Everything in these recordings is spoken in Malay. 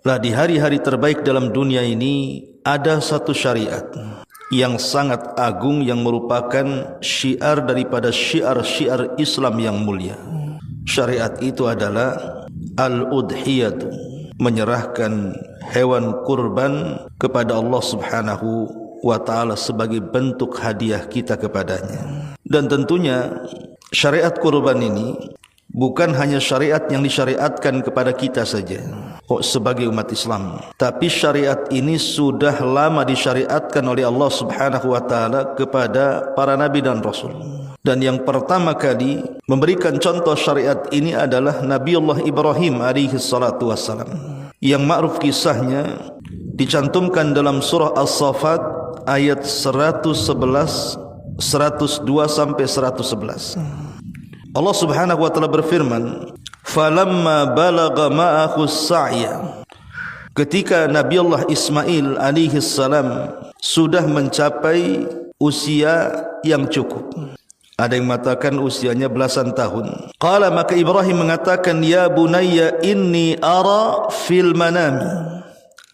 Lah di hari-hari terbaik dalam dunia ini ada satu syariat yang sangat agung yang merupakan syiar daripada syiar-syiar Islam yang mulia. Syariat itu adalah al-udhiyatu, menyerahkan hewan kurban kepada Allah Subhanahu wa ta'ala sebagai bentuk hadiah kita kepadanya. Dan tentunya syariat kurban ini bukan hanya syariat yang disyariatkan kepada kita saja sebagai umat Islam, tapi syariat ini sudah lama disyariatkan oleh Allah Subhanahu wa ta'ala kepada para nabi dan rasul. Dan yang pertama kali memberikan contoh syariat ini adalah Nabi Allah Ibrahim alaihi salatu wassalam, yang ma'ruf kisahnya dicantumkan dalam surah As-Saffat ayat 111, 102 sampai 111. Allah Subhanahu wa ta'ala berfirman, "Falamma balagha ma'ahu as-sa'ya." Ketika Nabi Allah Ismail alaihi salam sudah mencapai usia yang cukup. Ada yang mengatakan usianya belasan tahun. Qala, maka Ibrahim mengatakan, "Ya bunayya inni ara fil manami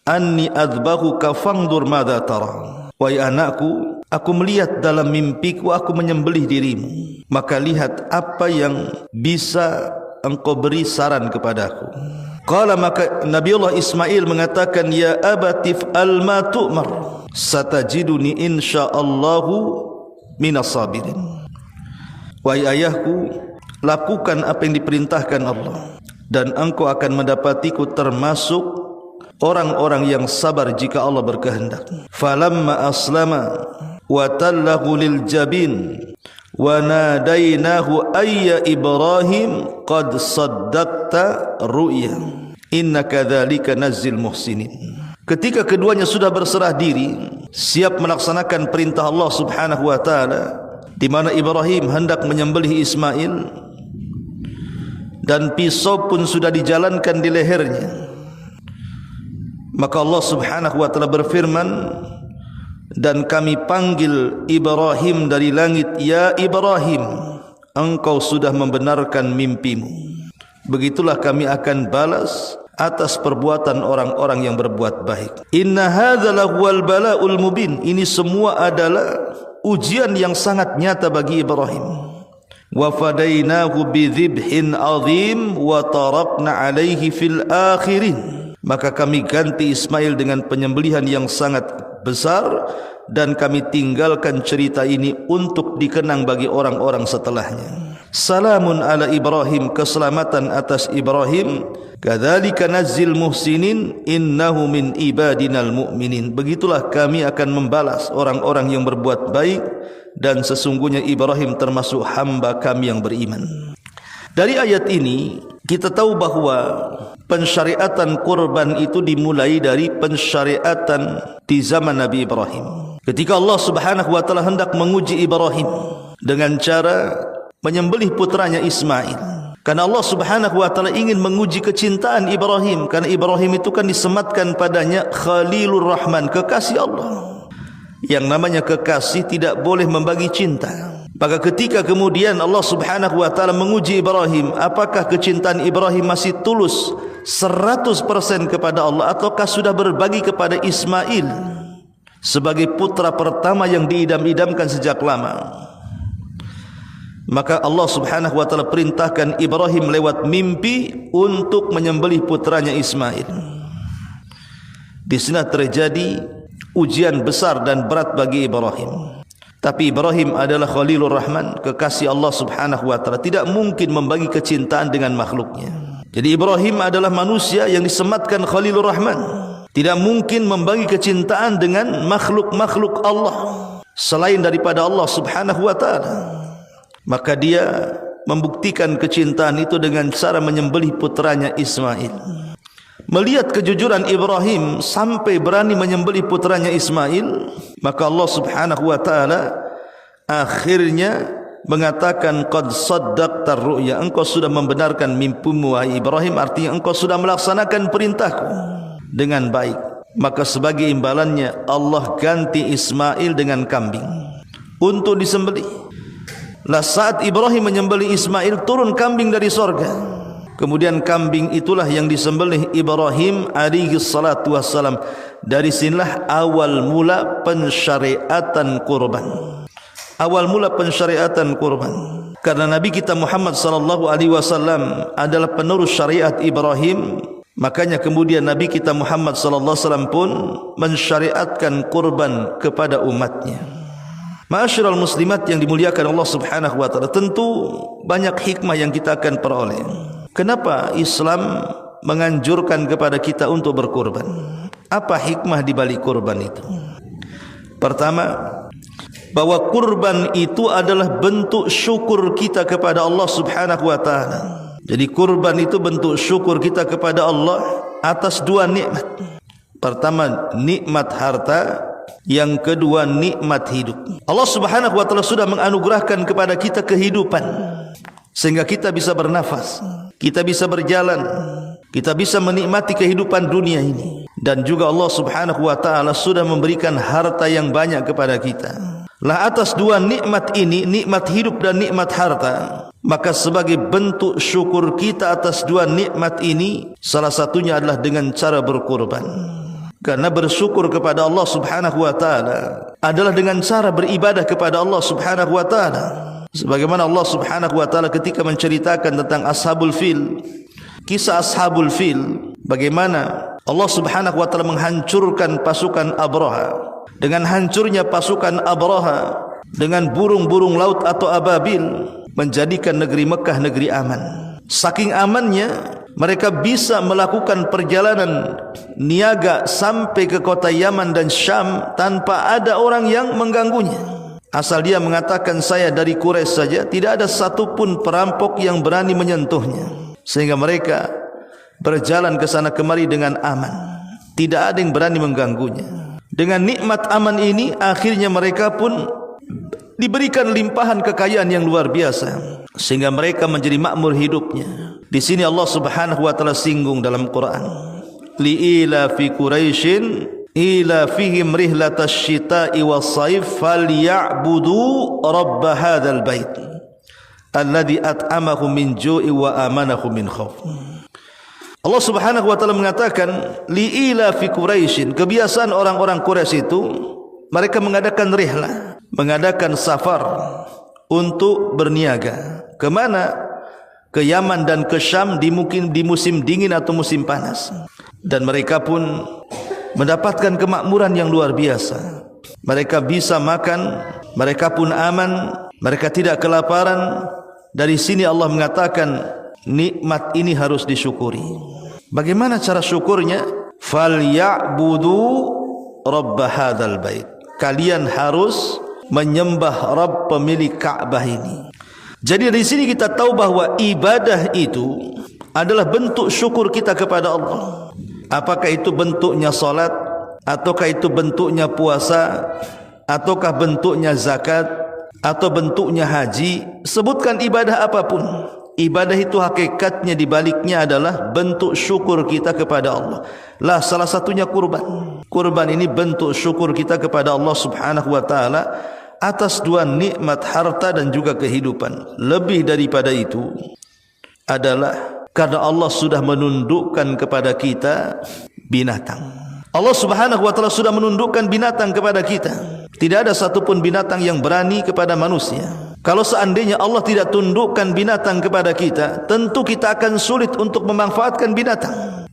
anni adbahuka fanzur madza tara." Wahai anakku, aku melihat dalam mimpiku aku menyembelih dirimu, maka lihat apa yang bisa engkau beri saran kepadaku. Qala, maka Nabiullah Ismail mengatakan, "Ya abatif al-ma tu'mar, satajiduni insyaallahu minas sabirin." Wahai ayahku, lakukan apa yang diperintahkan Allah, dan engkau akan mendapatiku termasuk orang-orang yang sabar jika Allah berkehendak. Falamma aslama wa tallahu lil jabin wa nadainahu ayya Ibrahim qad saddaqta ru'ya inna kadzalika nazzil muhsinin. Ketika keduanya sudah berserah diri, siap melaksanakan perintah Allah Subhanahu wa ta'ala, di mana Ibrahim hendak menyembelih Ismail dan pisau pun sudah dijalankan di lehernya, maka Allah Subhanahu wa ta'ala berfirman, "Dan kami panggil Ibrahim dari langit, ya Ibrahim, engkau sudah membenarkan mimpimu. Begitulah kami akan balas atas perbuatan orang-orang yang berbuat baik. Inna hadza lahuwal bala'ul mubin." Ini semua adalah ujian yang sangat nyata bagi Ibrahim. Wa fadainahu bidzibhin azim wa tarakna alaihi fil akhirin. Maka kami ganti Ismail dengan penyembelihan yang sangat besar, dan kami tinggalkan cerita ini untuk dikenang bagi orang-orang setelahnya. Salamun ala Ibrahim, keselamatan atas Ibrahim. Kadzalika nazzil muhsinin innahu min ibadinal mu'minin. Begitulah kami akan membalas orang-orang yang berbuat baik, dan sesungguhnya Ibrahim termasuk hamba kami yang beriman. Dari ayat ini kita tahu bahawa pensyariatan kurban itu dimulai dari pensyariatan di zaman Nabi Ibrahim. Ketika Allah Subhanahu wa ta'ala hendak menguji Ibrahim dengan cara menyembelih putranya Ismail. Karena Allah Subhanahu wa ta'ala ingin menguji kecintaan Ibrahim, karena Ibrahim itu kan disematkan padanya Khalilur Rahman, kekasih Allah. Yang namanya kekasih tidak boleh membagi cinta. Maka ketika kemudian Allah Subhanahu wa ta'ala menguji Ibrahim, apakah kecintaan Ibrahim masih tulus 100% kepada Allah, ataukah sudah berbagi kepada Ismail sebagai putra pertama yang diidam-idamkan sejak lama. Maka Allah Subhanahu wa ta'ala perintahkan Ibrahim lewat mimpi untuk menyembelih putranya Ismail. Di sini terjadi ujian besar dan berat bagi Ibrahim. Tapi Ibrahim adalah Khalilur Rahman, kekasih Allah Subhanahu wa ta'ala, tidak mungkin membagi kecintaan dengan makhluknya. Jadi Ibrahim adalah manusia yang disematkan Khalilur Rahman, tidak mungkin membagi kecintaan dengan makhluk-makhluk Allah selain daripada Allah Subhanahu wa ta'ala. Maka dia membuktikan kecintaan itu dengan cara menyembelih putranya Ismail. Melihat kejujuran Ibrahim sampai berani menyembelih putranya Ismail, maka Allah Subhanahu wa ta'ala akhirnya mengatakan, "Qad saddaqta ru'ya." Engkau sudah membenarkan mimpimu wahai Ibrahim, artinya engkau sudah melaksanakan perintahku dengan baik. Maka sebagai imbalannya Allah ganti Ismail dengan kambing untuk disembelih. Lah saat Ibrahim menyembelih Ismail, turun kambing dari sorga. Kemudian kambing itulah yang disembelih Ibrahim alaihi salatu wassalam. Dari sinilah awal mula pensyariatan kurban. Awal mula pensyariatan kurban. Karena Nabi kita Muhammad sallallahu alaihi wasallam adalah penerus syariat Ibrahim, makanya kemudian Nabi kita Muhammad sallallahu alaihi wasallam pun mensyariatkan kurban kepada umatnya. Ma'asyiral muslimat yang dimuliakan Allah Subhanahu wa taala, tentu banyak hikmah yang kita akan peroleh. Kenapa Islam menganjurkan kepada kita untuk berkurban? Apa hikmah di balik kurban itu? Pertama, bahwa kurban itu adalah bentuk syukur kita kepada Allah Subhanahu wa taala. Jadi kurban itu bentuk syukur kita kepada Allah atas dua nikmat. Pertama, nikmat harta, yang kedua nikmat hidup. Allah Subhanahu wa taala sudah menganugerahkan kepada kita kehidupan sehingga kita bisa bernafas, kita bisa berjalan, kita bisa menikmati kehidupan dunia ini. Dan juga Allah Subhanahu wa taala sudah memberikan harta yang banyak kepada kita. Lah atas dua nikmat ini, nikmat hidup dan nikmat harta, maka sebagai bentuk syukur kita atas dua nikmat ini, salah satunya adalah dengan cara berkurban. Karena bersyukur kepada Allah Subhanahu wa taala adalah dengan cara beribadah kepada Allah Subhanahu wa taala. Sebagaimana Allah Subhanahu wa taala ketika menceritakan tentang Ashabul Fil, kisah Ashabul Fil, bagaimana Allah Subhanahu wa taala menghancurkan pasukan Abraha. Dengan hancurnya pasukan Abraha dengan burung-burung laut atau ababil, menjadikan negeri Mekah negeri aman. Saking amannya, mereka bisa melakukan perjalanan niaga sampai ke kota Yaman dan Syam tanpa ada orang yang mengganggunya. Asal dia mengatakan saya dari Quraisy saja, tidak ada satupun perampok yang berani menyentuhnya. Sehingga mereka berjalan ke sana kemari dengan aman. Tidak ada yang berani mengganggunya. Dengan nikmat aman ini, akhirnya mereka pun diberikan limpahan kekayaan yang luar biasa, sehingga mereka menjadi makmur hidupnya. Di sini Allah Subhanahu wa taala singgung dalam Quran, li'ila fi Quraisyin ila fihim rihlatash shita'i was-saif falyabudu rabb hadzal bait alladzi at'amahum min ju'i wa amanahum min khauf. Allah Subhanahu wa taala mengatakan li'ila fi Quraisyin, kebiasaan orang-orang Quraisy itu mereka mengadakan rihlah, mengadakan safar untuk berniaga. Ke mana? Ke Yaman dan ke Syam di musim dingin atau musim panas. Dan mereka pun mendapatkan kemakmuran yang luar biasa. Mereka bisa makan, mereka pun aman, mereka tidak kelaparan. Dari sini Allah mengatakan nikmat ini harus disyukuri. Bagaimana cara syukurnya? Falyabudu rabb hadzal bait. Kalian harus menyembah Rabb pemilik Ka'bah ini. Jadi dari sini kita tahu bahwa ibadah itu adalah bentuk syukur kita kepada Allah. Apakah itu bentuknya salat, ataukah itu bentuknya puasa, ataukah bentuknya zakat, atau bentuknya haji, sebutkan ibadah apapun. Ibadah itu hakikatnya di baliknya adalah bentuk syukur kita kepada Allah. Lah salah satunya kurban. Kurban ini bentuk syukur kita kepada Allah Subhanahu wa taala atas dua nikmat harta dan juga kehidupan. Lebih daripada itu adalah karena Allah sudah menundukkan kepada kita binatang. Allah Subhanahu wa taala sudah menundukkan binatang kepada kita. Tidak ada satupun binatang yang berani kepada manusia. Kalau seandainya Allah tidak tundukkan binatang kepada kita, tentu kita akan sulit untuk memanfaatkan binatang.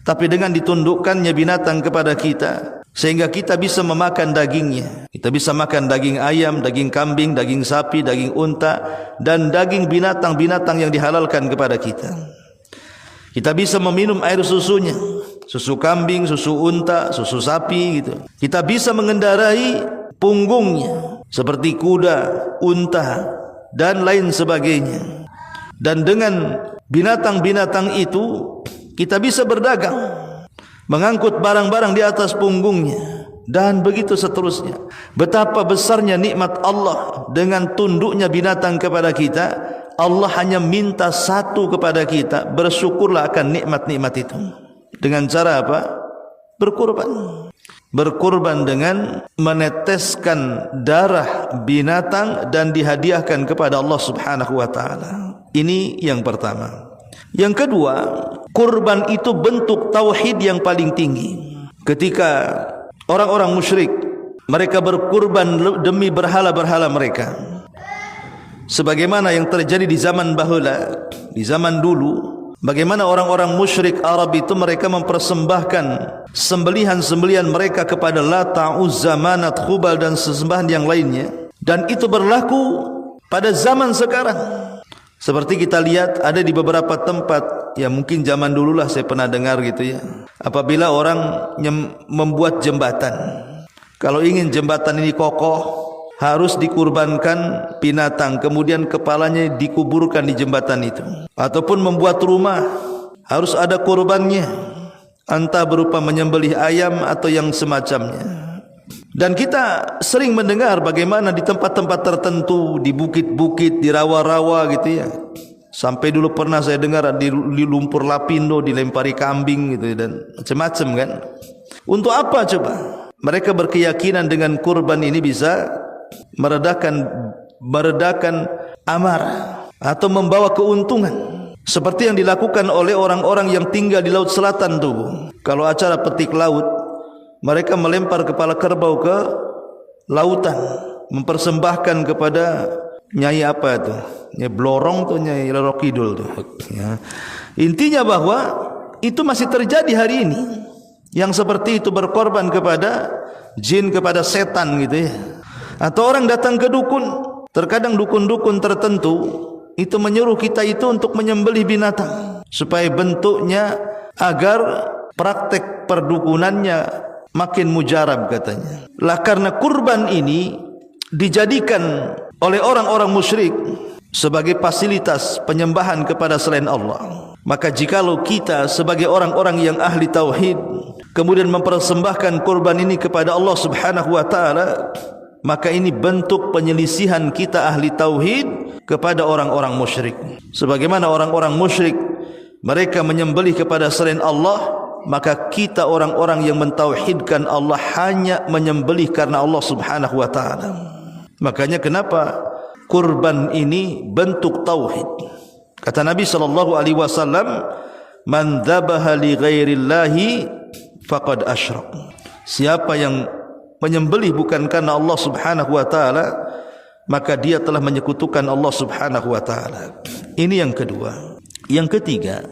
Tapi dengan ditundukkannya binatang kepada kita, sehingga kita bisa memakan dagingnya. Kita bisa makan daging ayam, daging kambing, daging sapi, daging unta, dan daging binatang-binatang yang dihalalkan kepada kita. Kita bisa meminum air susunya, susu kambing, susu unta, susu sapi gitu. Kita bisa mengendarai punggungnya seperti kuda, unta, dan lain sebagainya. Dan dengan binatang-binatang itu kita bisa berdagang, mengangkut barang-barang di atas punggungnya, dan begitu seterusnya. Betapa besarnya nikmat Allah dengan tunduknya binatang kepada kita. Allah hanya minta satu kepada kita, bersyukurlah akan nikmat-nikmat itu. Dengan cara apa? Berkurban. Berkurban dengan meneteskan darah binatang dan dihadiahkan kepada Allah Subhanahu wa taala. Ini yang pertama. Yang kedua, kurban itu bentuk tauhid yang paling tinggi. Ketika orang-orang musyrik mereka berkurban demi berhala-berhala mereka, sebagaimana yang terjadi di zaman bahula, di zaman dulu, bagaimana orang-orang musyrik Arab itu mereka mempersembahkan sembelihan-sembelihan mereka kepada Lata, Uzza, Manat, Khubal dan sesembahan yang lainnya. Dan itu berlaku pada zaman sekarang. Seperti kita lihat ada di beberapa tempat, ya mungkin zaman dululah saya pernah dengar gitu ya. Apabila orang membuat jembatan, kalau ingin jembatan ini kokoh, harus dikurbankan binatang, kemudian kepalanya dikuburkan di jembatan itu. Ataupun membuat rumah, harus ada kurbannya, entah berupa menyembelih ayam atau yang semacamnya. Dan kita sering mendengar bagaimana di tempat-tempat tertentu, di bukit-bukit, di rawa-rawa gitu ya. Sampai dulu pernah saya dengar di lumpur lapindo dilempari kambing gitu dan macam-macam kan. Untuk apa coba? Mereka berkeyakinan dengan kurban ini bisa meredakan amarah atau membawa keuntungan. Seperti yang dilakukan oleh orang-orang yang tinggal di laut selatan tuh. Kalau acara petik laut, mereka melempar kepala kerbau ke lautan, mempersembahkan kepada Nyai apa itu? Nyai Blorong tuh, Nyai Roro Kidul tuh. Ya. Intinya bahwa itu masih terjadi hari ini. Yang seperti itu berkorban kepada jin, kepada setan gitu ya. Atau orang datang ke dukun, terkadang dukun-dukun tertentu itu menyuruh kita itu untuk menyembelih binatang supaya bentuknya agar praktek perdukunannya makin mujarab katanya. Lah karena kurban ini dijadikan oleh orang-orang musyrik sebagai fasilitas penyembahan kepada selain Allah, maka jikalau kita sebagai orang-orang yang ahli tauhid kemudian mempersembahkan kurban ini kepada Allah Subhanahu wa taala, maka ini bentuk penyelisihan kita ahli tauhid kepada orang-orang musyrik. Sebagaimana orang-orang musyrik mereka menyembelih kepada selain Allah, maka kita orang-orang yang mentauhidkan Allah hanya menyembelih karena Allah Subhanahu wa taala. Makanya kenapa kurban ini bentuk tauhid. Kata Nabi sallallahu alaihi wasallam, "Man dzabaha li ghairillahi faqad asyrak." Siapa yang menyembelih bukan karena Allah Subhanahu wa taala, maka dia telah menyekutukan Allah Subhanahu wa taala. Ini yang kedua. Yang ketiga,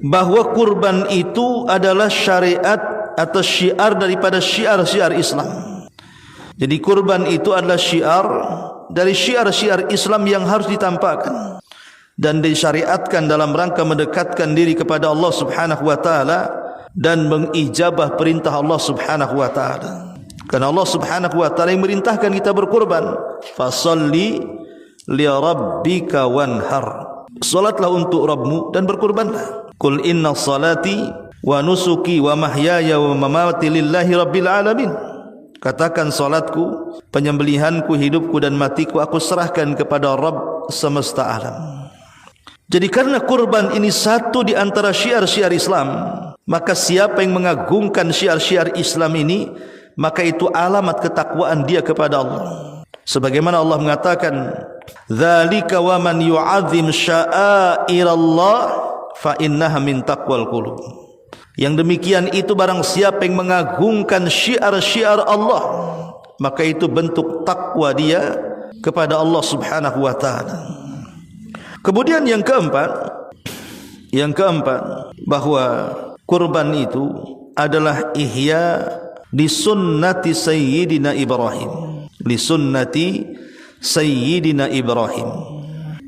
bahwa kurban itu adalah syariat atau syiar daripada syiar-syiar Islam. Jadi kurban itu adalah syiar dari syiar-syiar Islam yang harus ditampakkan dan disyariatkan dalam rangka mendekatkan diri kepada Allah Subhanahu wa taala dan mengijabah perintah Allah Subhanahu wa taala. Karena Allah Subhanahu wa taala yang merintahkan kita berkurban, fasalli li rabbika wanhar. Salatlah untuk Rabbmu dan berkurbanlah. Qul inna salati wa nusuki wa mahyaya wa mamati lillahi rabbil alamin. Katakan salatku, penyembelihanku, hidupku dan matiku aku serahkan kepada Rabb semesta alam. Jadi karena kurban ini satu di antara syiar-syiar Islam, maka siapa yang mengagungkan syiar-syiar Islam ini, maka itu alamat ketakwaan dia kepada Allah. Sebagaimana Allah mengatakan, "Dzalika wa man yu'azzim sya'airallah fa innaha min taqwal qulub." Yang demikian itu barang siapa yang mengagungkan syiar-syiar Allah, maka itu bentuk takwa dia kepada Allah Subhanahu wa taala. Kemudian yang keempat, bahwa kurban itu adalah ihya di sunnati sayyidina Ibrahim. Li sunnati sayyidina Ibrahim.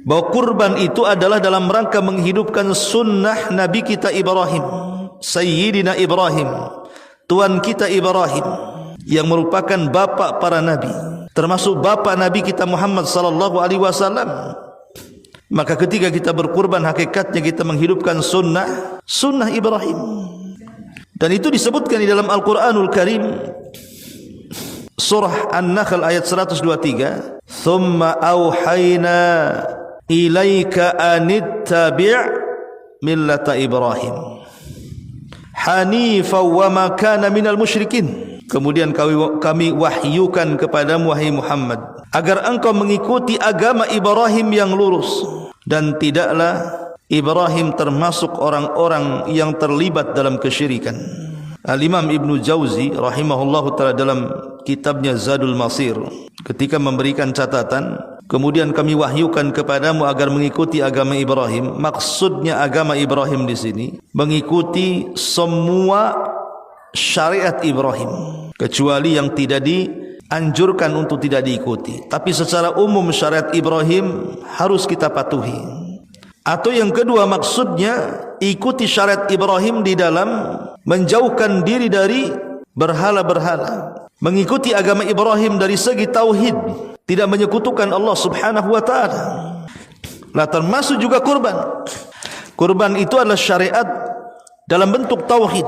Bahwa kurban itu adalah dalam rangka menghidupkan sunnah Nabi kita Ibrahim, Sayyidina Ibrahim, Tuan kita Ibrahim, yang merupakan bapa para nabi, termasuk bapa Nabi kita Muhammad sallallahu alaihi wasallam. Maka ketika kita berkurban, hakikatnya kita menghidupkan sunnah Ibrahim. Dan itu disebutkan di dalam Al-Quranul Karim, surah An-Nahl ayat 123, "Thumma awhayna ilaika anittabi' millata Ibrahim hanifan wa ma kana minal musyrikin." Kemudian kami wahyukan kepadamu wahai Muhammad agar engkau mengikuti agama Ibrahim yang lurus dan tidaklah Ibrahim termasuk orang-orang yang terlibat dalam kesyirikan. Al-Imam Ibnu Jauzi rahimahullahu ta'ala dalam kitabnya Zadul Masir ketika memberikan catatan, kemudian kami wahyukan kepadamu agar mengikuti agama Ibrahim. Maksudnya agama Ibrahim di sini mengikuti semua syariat Ibrahim kecuali yang tidak dianjurkan untuk tidak diikuti. Tapi secara umum syariat Ibrahim harus kita patuhi. Atau yang kedua maksudnya ikuti syariat Ibrahim di dalam menjauhkan diri dari berhala-berhala. Mengikuti agama Ibrahim dari segi tauhid, tidak menyekutukan Allah Subhanahu wa taala. Lah termasuk juga kurban. Kurban itu adalah syariat dalam bentuk tauhid,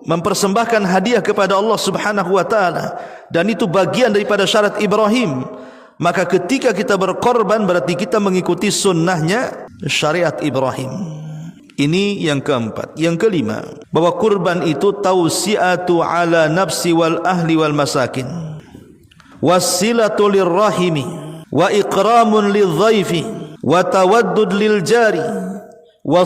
mempersembahkan hadiah kepada Allah Subhanahu wa taala, dan itu bagian daripada syariat Ibrahim. Maka ketika kita berkorban berarti kita mengikuti sunnahnya syariat Ibrahim. Ini yang keempat. Yang kelima, bahwa kurban itu tausiatu ala nafsi wal ahli wal masakin, wasilatu lirrahimi, wa ikramun lidhaifi, wa tawaddud lil jari, wa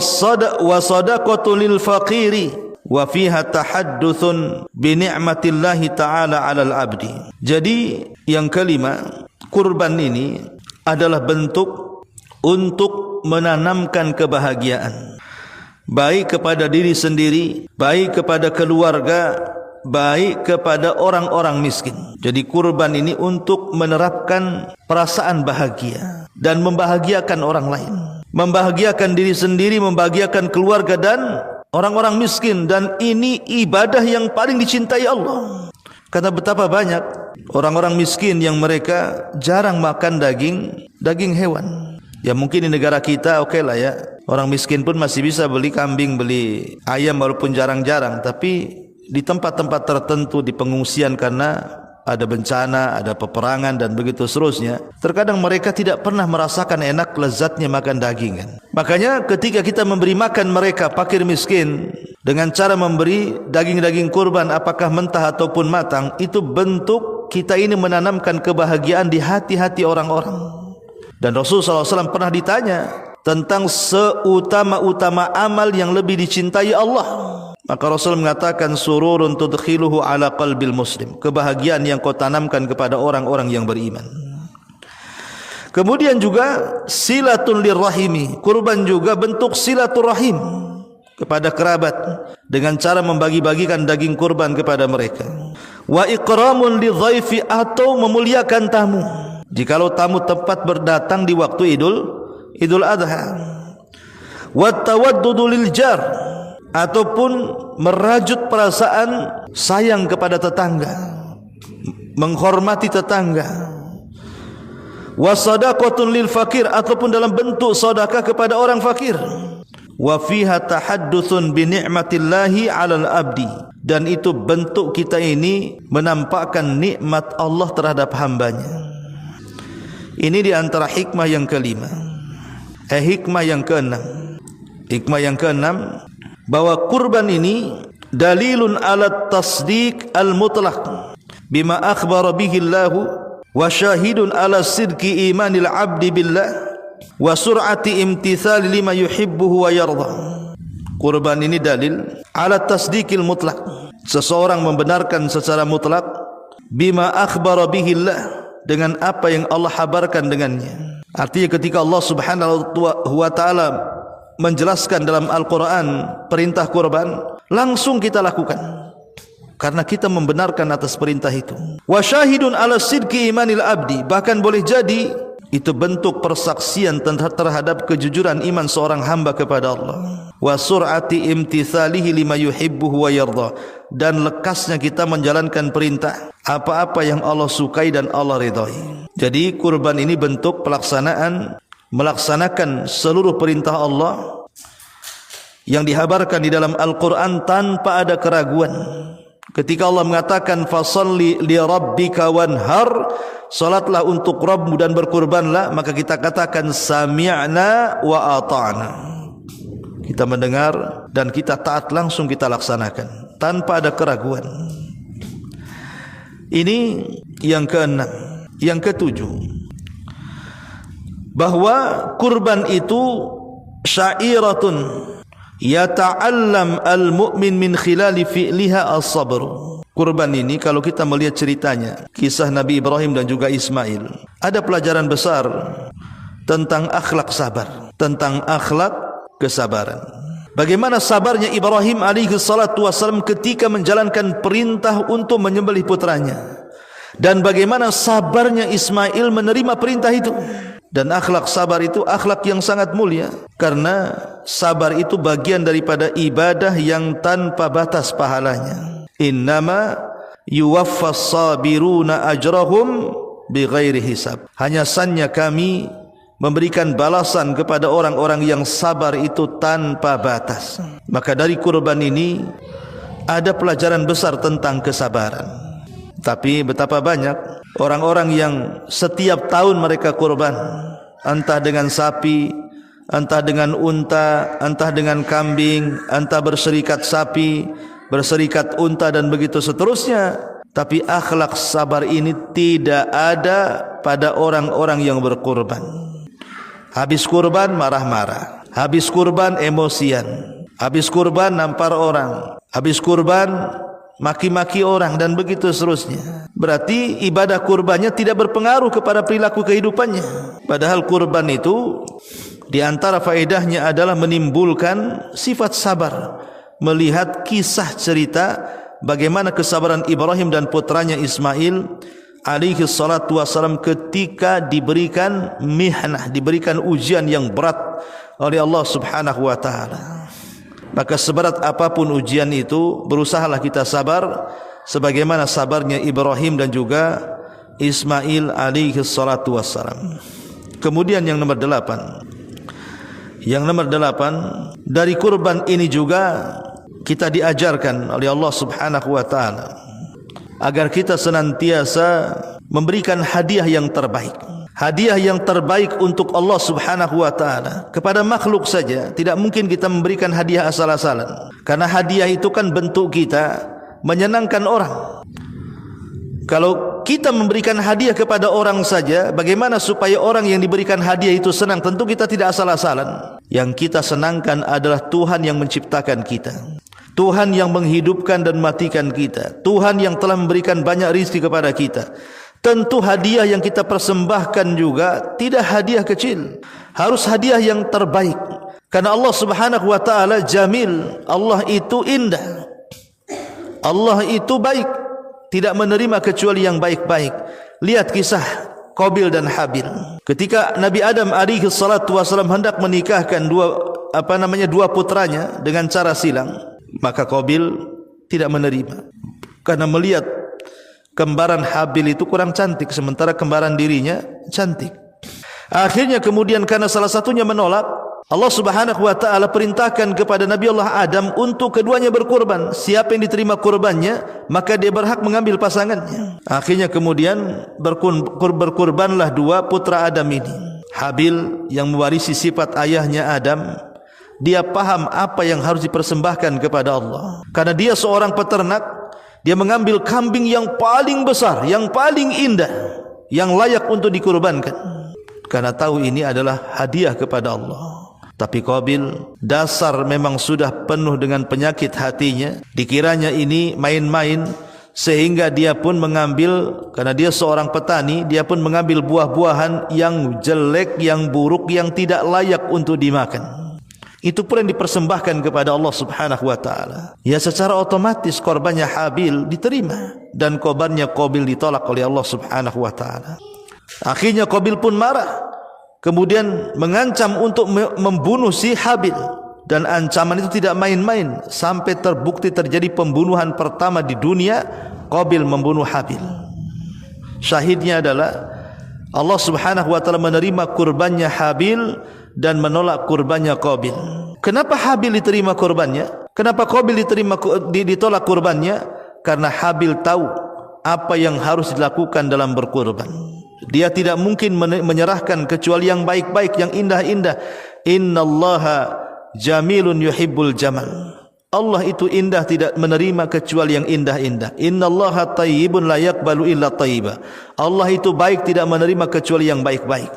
sadaqatu lil faqiri, wa fiha tahadduthun bi ni'matillahi ta'ala 'alal 'abdi. Jadi yang kelima, kurban ini adalah bentuk untuk menanamkan kebahagiaan, baik kepada diri sendiri, baik kepada keluarga, baik kepada orang-orang miskin. Jadi kurban ini untuk menerapkan perasaan bahagia dan membahagiakan orang lain, membahagiakan diri sendiri, membahagiakan keluarga dan orang-orang miskin. Dan ini ibadah yang paling dicintai Allah. Karena betapa banyak orang-orang miskin yang mereka jarang makan daging hewan. Ya mungkin di negara kita oke lah ya, orang miskin pun masih bisa beli kambing, beli ayam walaupun jarang-jarang. Tapi di tempat-tempat tertentu, di pengungsian karena ada bencana, ada peperangan dan begitu seterusnya, terkadang mereka tidak pernah merasakan enak lezatnya makan daging kan. Makanya ketika kita memberi makan mereka fakir miskin dengan cara memberi daging-daging kurban, apakah mentah ataupun matang, itu bentuk kita ini menanamkan kebahagiaan di hati-hati orang-orang. Dan Rasulullah SAW pernah ditanya tentang seutama-utama amal yang lebih dicintai Allah. Maka Rasul mengatakan sururun tudkhiluhu ala qalbil muslim, kebahagiaan yang kau tanamkan kepada orang-orang yang beriman. Kemudian juga silatun lirrahimi, kurban juga bentuk silaturahim kepada kerabat dengan cara membagi-bagikan daging kurban kepada mereka. Wa ikramun lidhaifi, atau memuliakan tamu jikalau tamu tempat berdatang di waktu Idul Adha. Wa tawaddudu lil jar, ataupun merajut perasaan sayang kepada tetangga, menghormati tetangga. Wa sadaqatun lil fakir, ataupun dalam bentuk sedekah kepada orang fakir. Wa fiha tahadduthun bi ni'matillahi 'alal abdi, dan itu bentuk kita ini menampakkan nikmat Allah terhadap hambanya. Ini di antara hikmah yang kelima. Hikmah yang keenam. Hikmah yang keenam, bahwa kurban ini dalilun ala tasdiq al-mutlaq bima akhbara bihi Allah, wa syahidun ala sidqi imanil abdi billah, wa sur'ati imtithali lima yuhibbuhu wa yarda. Kurban ini dalil ala tasdiqil mutlaq, seseorang membenarkan secara mutlak bima akhbara bihi Allah, dengan apa yang Allah habarkan dengannya. Artinya ketika Allah Subhanahu wa ta'ala menjelaskan dalam Al-Quran perintah kurban, langsung kita lakukan karena kita membenarkan atas perintah itu. Wa syahidun ala sidqi imanil abdi, bahkan boleh jadi itu bentuk persaksian terhadap kejujuran iman seorang hamba kepada Allah. Wa sur'ati imtithalihi lima yuhibbuhu wa yarda, dan lekasnya kita menjalankan perintah apa-apa yang Allah sukai dan Allah ridhai. Jadi kurban ini bentuk melaksanakan seluruh perintah Allah yang dihabarkan di dalam Al-Quran tanpa ada keraguan. Ketika Allah mengatakan fasalli li rabbika wanhar, salatlah untuk Rabbmu dan berkurbanlah, maka kita katakan sami'na wa ata'na, kita mendengar dan kita taat, langsung kita laksanakan tanpa ada keraguan. Ini yang keenam. Yang ketujuh, bahwa kurban itu sya'iratun yata'allam al-mu'min min khilali fi'liha as-sabr. Kurban ini kalau kita melihat ceritanya, kisah Nabi Ibrahim dan juga Ismail, ada pelajaran besar tentang akhlak sabar, tentang akhlak kesabaran. Bagaimana sabarnya Ibrahim alaihi salatu wasallam ketika menjalankan perintah untuk menyembelih putranya, dan bagaimana sabarnya Ismail menerima perintah itu. Dan akhlak sabar itu akhlak yang sangat mulia, karena sabar itu bagian daripada ibadah yang tanpa batas pahalanya. Innama yuwaffas sabiruna ajrahum bighairi hisab. Hanya saja kami memberikan balasan kepada orang-orang yang sabar itu tanpa batas. Maka dari kurban ini ada pelajaran besar tentang kesabaran. Tapi betapa banyak orang-orang yang setiap tahun mereka kurban, entah dengan sapi, entah dengan unta, entah dengan kambing, entah berserikat sapi, berserikat unta dan begitu seterusnya. Tapi akhlak sabar ini tidak ada pada orang-orang yang berkurban. Habis kurban marah-marah, habis kurban emosian, habis kurban nampar orang, habis kurban maki-maki orang dan begitu seterusnya. Berarti ibadah kurbannya tidak berpengaruh kepada perilaku kehidupannya. Padahal kurban itu di antara faedahnya adalah menimbulkan sifat sabar. Melihat kisah cerita bagaimana kesabaran Ibrahim dan putranya Ismail alaihi salatu wasalam ketika diberikan mihnah, diberikan ujian yang berat oleh Allah Subhanahu wa taala. Maka seberat apapun ujian itu, berusahalah kita sabar sebagaimana sabarnya Ibrahim dan juga Ismail alaihi salatu wassalam. Kemudian yang nomor 8. Yang nomor 8, dari kurban ini juga kita diajarkan oleh Allah Subhanahu wa taala agar kita senantiasa memberikan hadiah yang terbaik. Hadiah yang terbaik untuk Allah Subhanahu wa taala. Kepada makhluk saja tidak mungkin kita memberikan hadiah asal-asalan, karena hadiah itu kan bentuk kita menyenangkan orang. Kalau kita memberikan hadiah kepada orang saja, bagaimana supaya orang yang diberikan hadiah itu senang? Tentu kita tidak asal-asalan. Yang kita senangkan adalah Tuhan yang menciptakan kita, Tuhan yang menghidupkan dan matikan kita, Tuhan yang telah memberikan banyak rezeki kepada kita. Tentu hadiah yang kita persembahkan juga tidak hadiah kecil, harus hadiah yang terbaik. Karena Allah Subhanahu wa taala jamil, Allah itu indah, Allah itu baik, tidak menerima kecuali yang baik-baik. Lihat kisah Qabil dan Habil. Ketika Nabi Adam alaihi salatu wasallam hendak menikahkan dua putranya dengan cara silang, maka Qabil tidak menerima karena melihat kembaran Habil itu kurang cantik, sementara kembaran dirinya cantik. Akhirnya kemudian karena salah satunya menolak, Allah Subhanahu wa taala perintahkan kepada Nabi Allah Adam untuk keduanya berkurban. Siapa yang diterima kurbannya, maka dia berhak mengambil pasangannya. Akhirnya kemudian berkurbanlah dua putra Adam ini. Habil yang mewarisi sifat ayahnya Adam, dia paham apa yang harus dipersembahkan kepada Allah. Karena dia seorang peternak, dia mengambil kambing yang paling besar, yang paling indah, yang layak untuk dikurbankan, karena tahu ini adalah hadiah kepada Allah. Tapi Qabil dasar memang sudah penuh dengan penyakit hatinya, dikiranya ini main-main, sehingga dia pun mengambil, karena dia seorang petani, dia pun mengambil buah-buahan yang jelek, yang buruk, yang tidak layak untuk dimakan. Itu pun yang dipersembahkan kepada Allah Subhanahu wa taala. Ya, secara otomatis korbannya Habil diterima dan korbannya Qabil ditolak oleh Allah Subhanahu wa taala. Akhirnya Qabil pun marah, kemudian mengancam untuk membunuh si Habil, dan ancaman itu tidak main-main, sampai terbukti terjadi pembunuhan pertama di dunia. Qabil membunuh Habil. Syahidnya adalah Allah Subhanahu wa taala menerima kurbannya Habil dan menolak kurbannya Qabil. Kenapa Habil diterima kurbannya? Kenapa Qabil ditolak kurbannya? Karena Habil tahu apa yang harus dilakukan dalam berkurban. Dia tidak mungkin menyerahkan kecuali yang baik-baik, yang indah-indah. Innallaha jamilun yuhibbul jamal. Allah itu indah, tidak menerima kecuali yang indah-indah. Innallaha tayyibun la yaqbalu illa tayyiba. Allah itu baik, tidak menerima kecuali yang baik-baik.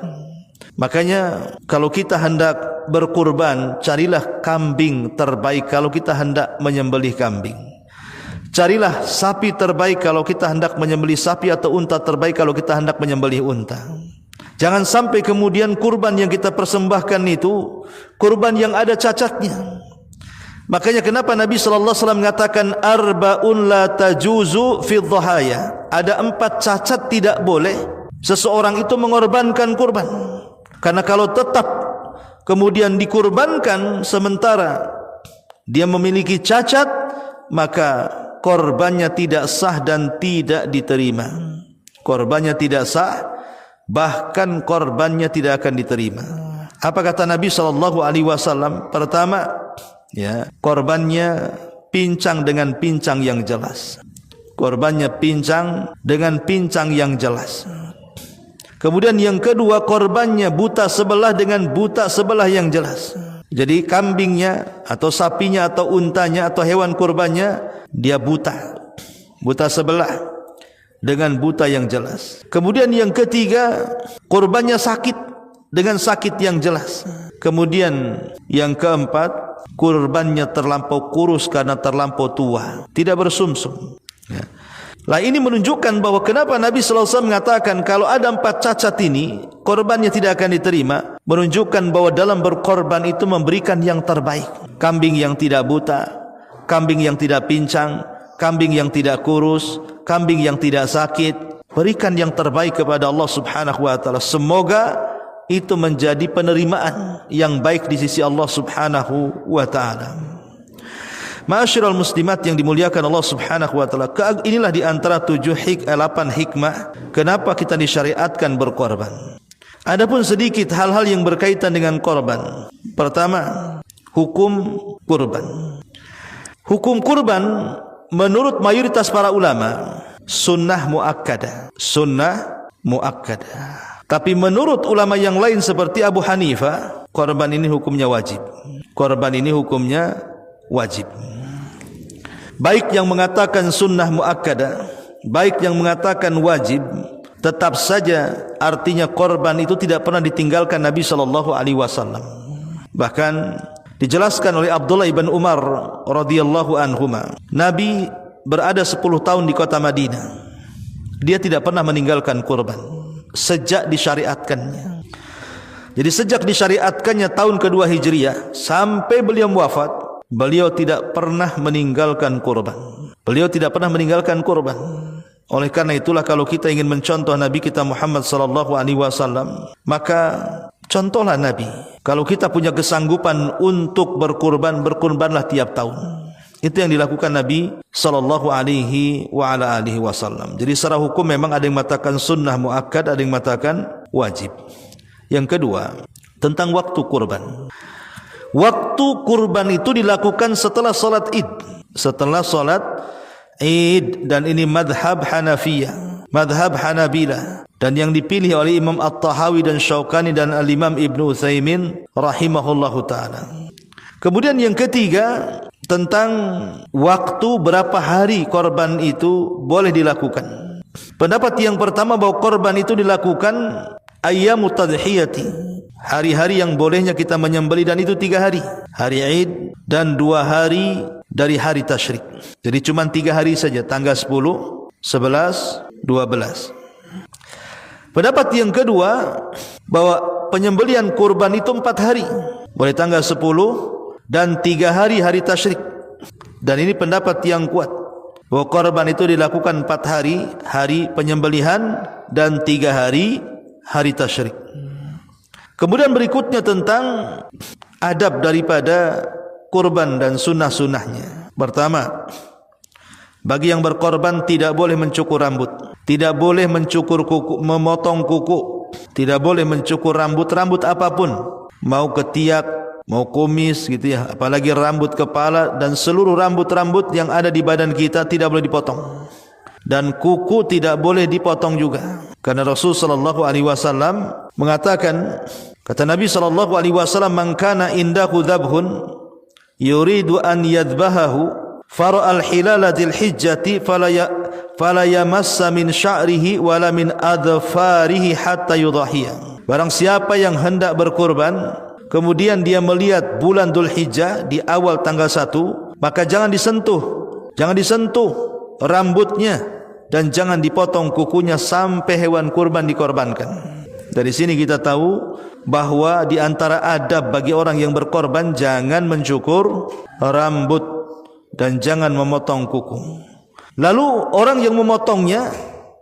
Makanya kalau kita hendak berkurban, carilah kambing terbaik kalau kita hendak menyembelih kambing. Carilah sapi terbaik kalau kita hendak menyembelih sapi, atau unta terbaik kalau kita hendak menyembelih unta. Jangan sampai kemudian kurban yang kita persembahkan itu kurban yang ada cacatnya. Makanya kenapa Nabi sallallahu alaihi wasallam mengatakan arba'un la tajuzu fi dhahaya. Ada 4 cacat tidak boleh seseorang itu mengorbankan kurban. Karena kalau tetap kemudian dikurbankan sementara dia memiliki cacat, maka korbannya tidak sah dan tidak diterima. Korbannya tidak sah, bahkan korbannya tidak akan diterima. Apa kata Nabi sallallahu alaihi wasallam? Pertama, ya, korbannya pincang dengan pincang yang jelas. Korbannya pincang dengan pincang yang jelas. Kemudian yang kedua, korbannya buta sebelah dengan buta sebelah yang jelas. Jadi kambingnya atau sapinya atau untanya atau hewan kurbannya dia buta sebelah dengan buta yang jelas. Kemudian yang ketiga, kurbannya sakit dengan sakit yang jelas. Kemudian yang keempat, kurbannya terlampau kurus karena terlampau tua, tidak bersumsum. Ya. Lah ini menunjukkan bahwa kenapa Nabi sallallahu alaihi wasallam mengatakan kalau ada 4 cacat ini korbannya tidak akan diterima, menunjukkan bahwa dalam berkorban itu memberikan yang terbaik. Kambing yang tidak buta, kambing yang tidak pincang, kambing yang tidak kurus, kambing yang tidak sakit, berikan yang terbaik kepada Allah Subhanahu wa taala. Semoga itu menjadi penerimaan yang baik di sisi Allah Subhanahu wa taala. Ma'asyiral muslimat yang dimuliakan Allah Subhanahu wa taala, inilah di antara 8 hikmah kenapa kita disyariatkan berkorban. Adapun sedikit hal-hal yang berkaitan dengan korban. Pertama, hukum kurban. Hukum kurban menurut mayoritas para ulama sunnah muakkadah. Sunnah muakkadah. Tapi menurut ulama yang lain seperti Abu Hanifah, korban ini hukumnya wajib. Korban ini hukumnya wajib. Baik yang mengatakan sunnah muakkadah, baik yang mengatakan wajib, tetap saja artinya korban itu tidak pernah ditinggalkan Nabi sallallahu alaihi wasallam. Bahkan dijelaskan oleh Abdullah ibn Umar radhiyallahu anhuma, Nabi berada 10 tahun di kota Madinah. Dia tidak pernah meninggalkan kurban sejak disyariatkannya. Jadi sejak disyariatkannya tahun kedua Hijriah sampai beliau wafat, beliau tidak pernah meninggalkan kurban. Beliau tidak pernah meninggalkan kurban. Oleh karena itulah kalau kita ingin mencontoh Nabi kita Muhammad sallallahu alaihi wasallam, maka contohlah Nabi. Kalau kita punya kesanggupan untuk berkurban, berkurbanlah tiap tahun. Itu yang dilakukan Nabi sallallahu alaihi wasallam. Jadi secara hukum memang ada yang mengatakan sunnah muakkad, ada yang mengatakan wajib. Yang kedua, tentang waktu kurban. Waktu kurban itu dilakukan setelah salat Id. Setelah salat Id, dan ini madhab Hanafiyah, madhab Hanabilah, dan yang dipilih oleh Imam At-Tahawi dan Syaukani dan Al-Imam Ibn Utsaimin rahimahullahu ta'ala. Kemudian yang ketiga, tentang waktu berapa hari korban itu boleh dilakukan. Pendapat yang pertama bahwa korban itu dilakukan ayyamut tadhiyati, hari-hari yang bolehnya kita menyembelih, dan itu 3 hari. Hari Id dan 2 hari dari hari tasyrik. Jadi cuma 3 hari saja, tanggal 10, 11, 12. Pendapat yang kedua bahwa penyembelihan kurban itu 4 hari. Boleh tanggal 10 dan 3 hari hari tasyrik. Dan ini pendapat yang kuat, bahwa korban itu dilakukan 4 hari, hari penyembelihan, dan 3 hari hari tasyrik. Kemudian berikutnya tentang adab daripada kurban dan sunnah-sunnahnya. Pertama, bagi yang berkorban tidak boleh mencukur rambut, tidak boleh mencukur kuku, memotong kuku, tidak boleh mencukur rambut apapun, mau ketiak, mau kumis gitu ya, apalagi rambut kepala, dan seluruh rambut-rambut yang ada di badan kita tidak boleh dipotong. Dan kuku tidak boleh dipotong juga. Karena Rasul sallallahu alaihi wasallam mengatakan, kata Nabi sallallahu alaihi wasallam, "Man kana indahu dhabhun yuridu an yadhbahahu fara al-hilala dzil hijjati fala yamassa min sya'rihi wala min adfarihi hatta yudhhiya." Barang siapa yang hendak berkorban, kemudian dia melihat bulan Dzulhijjah di awal tanggal 1, maka jangan disentuh rambutnya dan jangan dipotong kukunya sampai hewan kurban dikorbankan. Dari sini kita tahu bahwa di antara adab bagi orang yang berkorban, jangan mencukur rambut dan jangan memotong kuku. Lalu orang yang memotongnya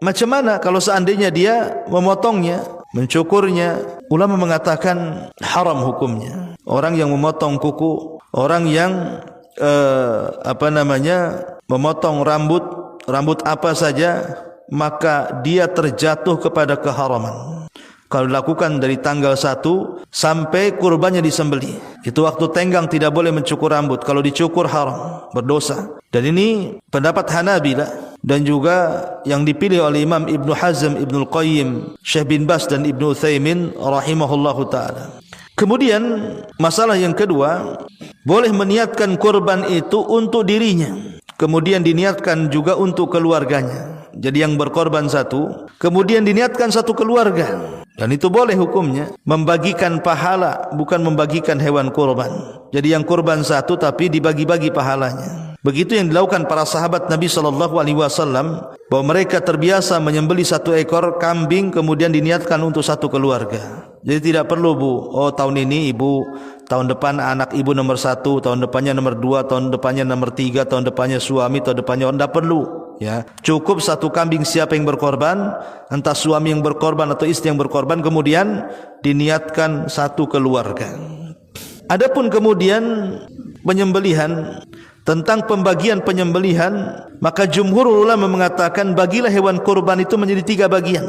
macam mana kalau seandainya dia memotongnya, mencukurnya? Ulama mengatakan haram hukumnya. Orang yang memotong kuku, orang yang memotong rambut apa saja, maka dia terjatuh kepada keharaman. Kalau dilakukan dari tanggal 1 sampai kurbannya disembelih, itu waktu tenggang tidak boleh mencukur rambut. Kalau dicukur haram, berdosa. Dan ini pendapat Hanabilah dan juga yang dipilih oleh Imam Ibnu Hazm, Ibnu Qayyim, Syekh bin Baz dan Ibnu Utsaimin rahimahullahu taala. Kemudian masalah yang kedua, boleh meniatkan kurban itu untuk dirinya, kemudian diniatkan juga untuk keluarganya. Jadi yang berkorban satu, kemudian diniatkan satu keluarga, dan itu boleh hukumnya. Membagikan pahala, bukan membagikan hewan kurban. Jadi yang kurban satu tapi dibagi-bagi pahalanya. Begitu yang dilakukan para sahabat Nabi SAW, bahwa mereka terbiasa menyembelih satu ekor kambing kemudian diniatkan untuk satu keluarga. Jadi tidak perlu, Bu, oh tahun ini ibu, tahun depan anak ibu nomor 1, tahun depannya nomor 2, tahun depannya nomor 3, tahun depannya suami, tahun depannya tidak perlu. Ya, cukup satu kambing siapa yang berkorban, entah suami yang berkorban atau istri yang berkorban, kemudian diniatkan satu keluarga. Adapun kemudian penyembelihan, tentang pembagian penyembelihan, maka jumhur ulama mengatakan bagilah hewan kurban itu menjadi 3 bagian.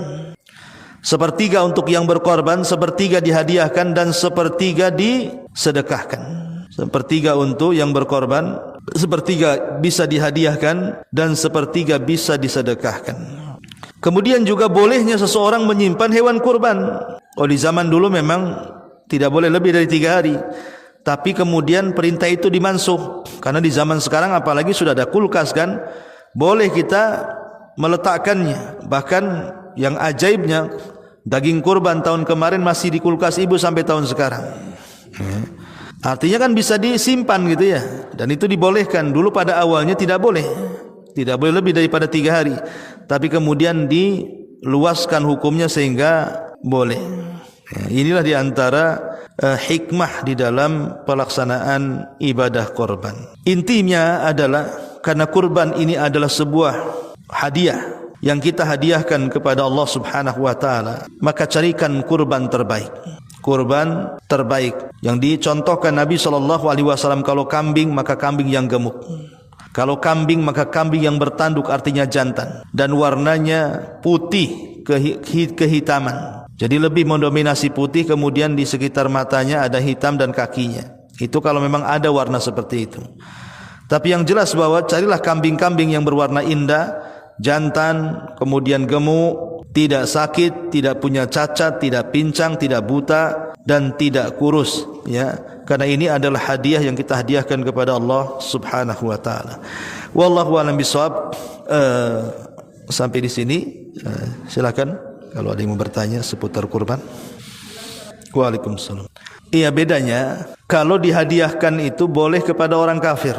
Sepertiga untuk yang berkorban, sepertiga dihadiahkan, dan sepertiga disedekahkan. Sepertiga untuk yang berkorban, sepertiga bisa dihadiahkan, dan sepertiga bisa disedekahkan. Kemudian juga bolehnya seseorang menyimpan hewan kurban. Oh, di zaman dulu memang tidak boleh lebih dari 3 hari. Tapi kemudian perintah itu dimansuh, karena di zaman sekarang apalagi sudah ada kulkas kan, boleh kita meletakkannya. Bahkan yang ajaibnya, daging kurban tahun kemarin masih di kulkas ibu sampai tahun sekarang. Artinya kan bisa disimpan gitu ya. Dan itu dibolehkan. Dulu pada awalnya tidak boleh lebih daripada 3 hari. Tapi kemudian diluaskan hukumnya sehingga boleh. Inilah diantara hikmah di dalam pelaksanaan ibadah korban. Intinya adalah karena kurban ini adalah sebuah hadiah yang kita hadiahkan kepada Allah Subhanahu wa taala, maka carikan kurban terbaik. Kurban terbaik yang dicontohkan Nabi SAW, kalau kambing maka kambing yang gemuk. Kalau kambing maka kambing yang bertanduk, artinya jantan, dan warnanya putih kehitaman. Jadi lebih mendominasi putih, kemudian di sekitar matanya ada hitam dan kakinya. Itu kalau memang ada warna seperti itu. Tapi yang jelas bahwa carilah kambing-kambing yang berwarna indah, jantan, kemudian gemuk, tidak sakit, tidak punya cacat, tidak pincang, tidak buta, dan tidak kurus, ya. Karena ini adalah hadiah yang kita hadiahkan kepada Allah Subhanahu wa taala. Wallahu a'lam bishawab. Sampai di sini, silakan kalau ada yang mau bertanya seputar kurban. Waalaikumsalam. Iya, bedanya kalau dihadiahkan itu boleh kepada orang kafir.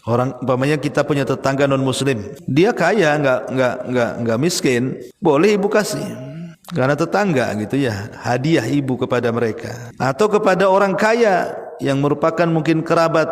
Orang umpamanya kita punya tetangga non muslim, dia kaya, enggak miskin, boleh ibu kasih. Karena tetangga gitu ya, hadiah ibu kepada mereka. Atau kepada orang kaya yang merupakan mungkin kerabat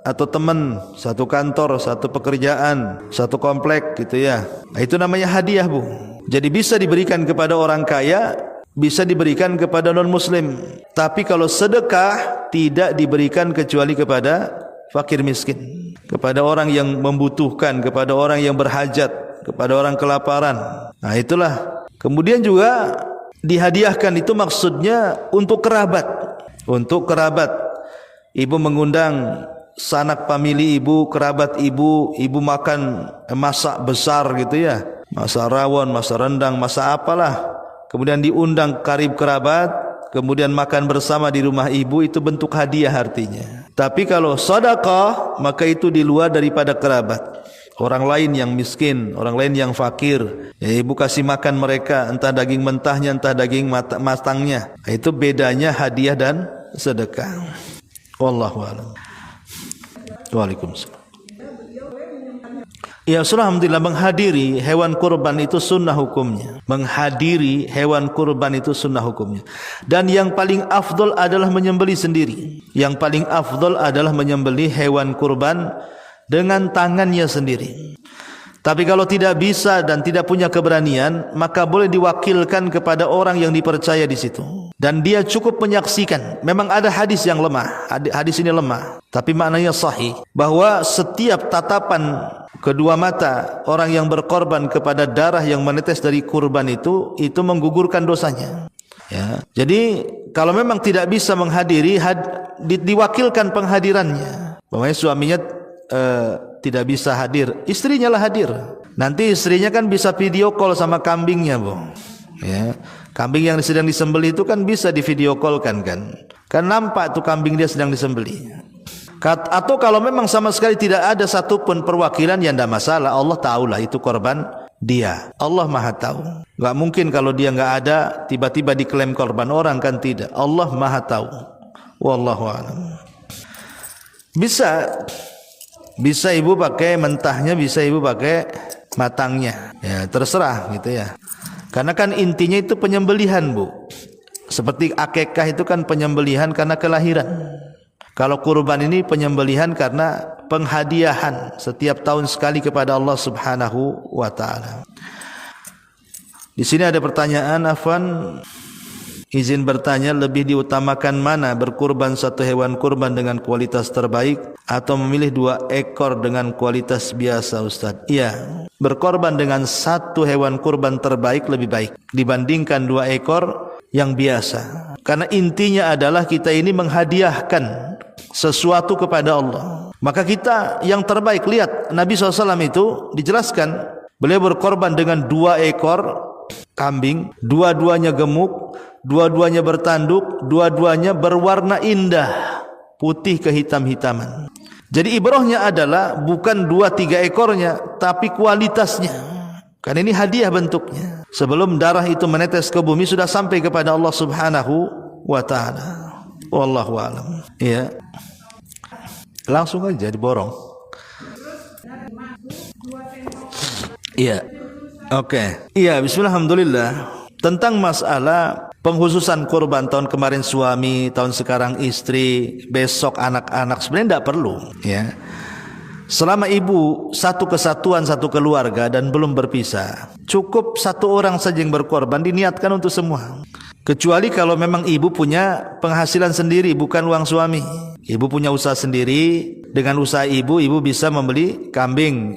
atau teman satu kantor, satu pekerjaan, satu komplek gitu ya. Itu namanya hadiah, Bu. Jadi bisa diberikan kepada orang kaya, bisa diberikan kepada non muslim. Tapi kalau sedekah tidak diberikan kecuali kepada fakir miskin, kepada orang yang membutuhkan, kepada orang yang berhajat, kepada orang kelaparan. Nah itulah. Kemudian juga dihadiahkan itu maksudnya untuk kerabat. Untuk kerabat. Ibu mengundang sanak famili ibu, kerabat ibu, ibu makan masak besar gitu ya, masak rawon, masak rendang, masak apalah, kemudian diundang karib kerabat, kemudian makan bersama di rumah ibu, itu bentuk hadiah artinya. Tapi kalau sedekah maka itu di luar daripada kerabat. orang lain yang miskin, orang lain yang fakir, ya ibu kasih makan mereka, entah daging mentahnya, entah daging matangnya. Itu bedanya hadiah dan sedekah. Wallahu a'lam. Waalaikumsalam. Ya, alhamdulillah, menghadiri hewan kurban itu sunnah hukumnya. Menghadiri hewan kurban itu sunnah hukumnya. Dan yang paling afdol adalah menyembelih sendiri. Yang paling afdol adalah menyembelih hewan kurban dengan tangannya sendiri. Tapi kalau tidak bisa dan tidak punya keberanian, maka boleh diwakilkan kepada orang yang dipercaya di situ. Dan dia cukup menyaksikan. Memang ada hadis yang lemah. Hadis ini lemah, tapi maknanya sahih, bahwa setiap tatapan kedua mata orang yang berkorban kepada darah yang menetes dari kurban itu menggugurkan dosanya. Ya. Jadi kalau memang tidak bisa menghadiri, diwakilkan penghadirannya. Pokoknya suaminya tidak bisa hadir, istrinya lah hadir. Nanti istrinya kan bisa video call sama kambingnya, Bu. Ya. Kambing yang sedang disembelih itu kan bisa di video call kan nampak tuh kambing dia sedang disembelih. Atau kalau memang sama sekali tidak ada satupun perwakilan, ya tidak masalah. Allah tahulah itu korban dia. Allah maha tahu. Gak mungkin kalau dia gak ada tiba-tiba diklaim korban orang, kan tidak. Allah maha tahu. Wallahu a'lam. Bisa ibu pakai mentahnya, bisa ibu pakai matangnya. Ya terserah gitu ya. Karena kan intinya itu penyembelihan, Bu. Seperti akikah itu kan penyembelihan karena kelahiran. Kalau kurban ini penyembelihan karena penghadiahan setiap tahun sekali kepada Allah Subhanahu wa taala. Di sini ada pertanyaan, Afwan, izin bertanya, lebih diutamakan mana, berkurban satu hewan kurban dengan kualitas terbaik atau memilih 2 ekor dengan kualitas biasa, Ustaz? Iya, berkorban dengan satu hewan kurban terbaik lebih baik dibandingkan 2 ekor yang biasa. Karena intinya adalah kita ini menghadiahkan sesuatu kepada Allah. Maka kita yang terbaik, lihat Nabi SAW itu dijelaskan, beliau berkorban dengan 2 ekor kambing, dua-duanya gemuk, dua-duanya bertanduk, dua-duanya berwarna indah, putih kehitam-hitaman. Jadi ibrahnya adalah bukan 2-3 ekornya, tapi kualitasnya. Karena ini hadiah bentuknya. Sebelum darah itu menetes ke bumi sudah sampai kepada Allah Subhanahu wa taala. Wallahu a'lam. Iya. Langsung aja diborong. Iya. Oke. Iya, bismillah, alhamdulillah. Tentang masalah penghususan kurban, tahun kemarin suami, tahun sekarang istri, besok anak-anak, sebenarnya tidak perlu, ya. Selama ibu satu kesatuan, satu keluarga dan belum berpisah, cukup 1 orang saja yang berkorban, diniatkan untuk semua. Kecuali kalau memang ibu punya penghasilan sendiri, bukan uang suami. Ibu punya usaha sendiri, dengan usaha ibu bisa membeli kambing.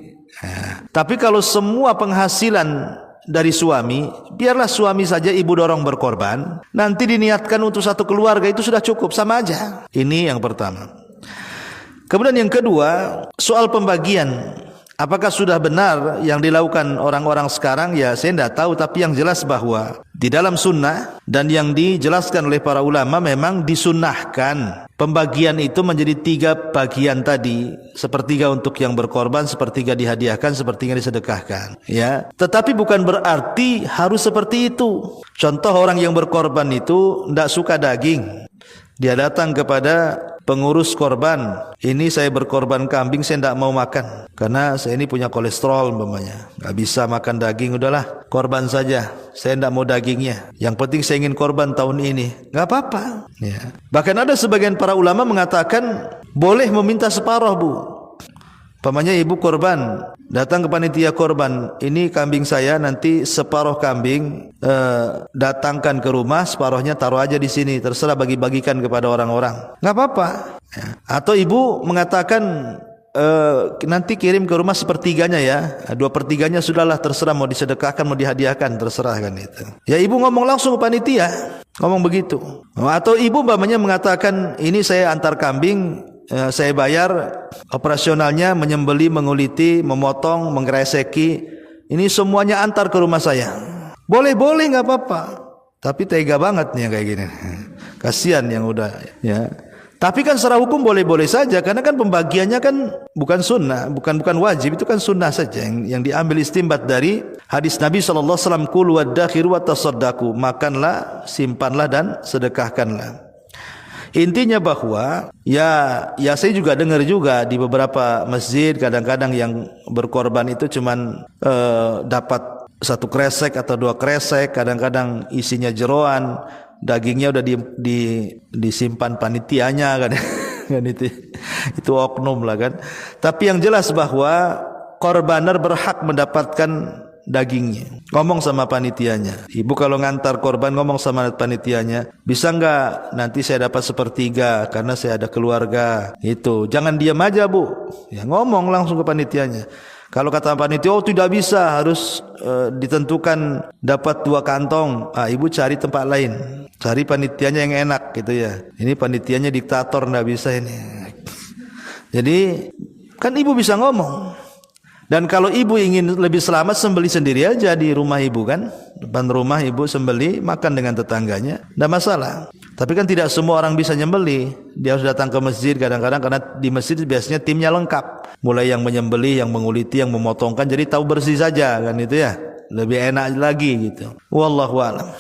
Tapi kalau semua penghasilan dari suami, biarlah suami saja ibu dorong berkorban. Nanti diniatkan untuk satu keluarga, itu sudah cukup, sama aja. Ini yang pertama. Kemudian yang kedua, soal pembagian. Apakah sudah benar yang dilakukan orang-orang sekarang? Ya saya tidak tahu, tapi yang jelas bahwa di dalam sunnah dan yang dijelaskan oleh para ulama memang disunnahkan pembagian itu menjadi 3 bagian tadi, 1/3 untuk yang berkorban, 1/3 dihadiahkan, 1/3 disedekahkan. Ya, tetapi bukan berarti harus seperti itu. Contoh, orang yang berkorban itu tidak suka daging, dia datang kepada pengurus korban, ini saya berkorban kambing, saya tidak mau makan karena saya ini punya kolesterol umpamanya, nggak bisa makan daging, udahlah korban saja, saya tidak mau dagingnya, yang penting saya ingin korban tahun ini, nggak apa-apa. Ya. Bahkan ada sebagian para ulama mengatakan boleh meminta separuh, Bu. Umpamanya ibu korban, datang ke panitia korban, ini kambing saya, nanti separuh kambing datangkan ke rumah, separuhnya taruh aja di sini, terserah bagi-bagikan kepada orang-orang, nggak apa-apa. Ya. Atau ibu mengatakan nanti kirim ke rumah 1/3 ya, 2/3 sudahlah, terserah mau disedekahkan mau dihadiahkan, terserah kan itu. Ya ibu ngomong langsung ke panitia, ngomong begitu. Atau ibu umpamanya mengatakan ini saya antar kambing, saya bayar operasionalnya, menyembeli, menguliti, memotong, mengreseki, ini semuanya antar ke rumah saya. Boleh nggak apa-apa. Tapi tega banget nih kayak gini. Kasihan yang udah, ya. Tapi kan secara hukum boleh-boleh saja, karena kan pembagiannya kan bukan sunnah, bukan wajib, itu kan sunnah saja yang diambil istimbat dari hadis Nabi SAW, kul wadakhiru wa tasaddaqu, makanlah, simpanlah dan sedekahkanlah. Intinya bahwa ya saya juga dengar juga di beberapa masjid kadang-kadang yang berkorban itu cuman dapat 1 kresek atau 2 kresek, kadang-kadang isinya jeroan, dagingnya udah disimpan panitianya kan. Kan itu oknum lah kan. Tapi yang jelas bahwa korbaner berhak mendapatkan dagingnya. Ngomong sama panitianya. Ibu kalau ngantar korban ngomong sama panitianya, bisa enggak nanti saya dapat 1/3 karena saya ada keluarga. Itu jangan diam aja Bu, ya ngomong langsung ke panitianya. Kalau kata panitia, oh tidak bisa, harus ditentukan dapat 2 kantong. Ibu cari tempat lain, cari panitianya yang enak gitu ya. Ini panitianya diktator, nggak bisa ini. Jadi kan ibu bisa ngomong. Dan kalau ibu ingin lebih selamat, sembeli sendiri aja di rumah ibu kan, depan rumah ibu sembeli, makan dengan tetangganya, tidak masalah. Tapi kan tidak semua orang bisa nyembeli, dia harus datang ke masjid kadang-kadang, karena di masjid biasanya timnya lengkap, mulai yang menyembeli, yang menguliti, yang memotongkan, jadi tahu bersih saja kan itu ya, lebih enak lagi gitu. Wallahu a'lam.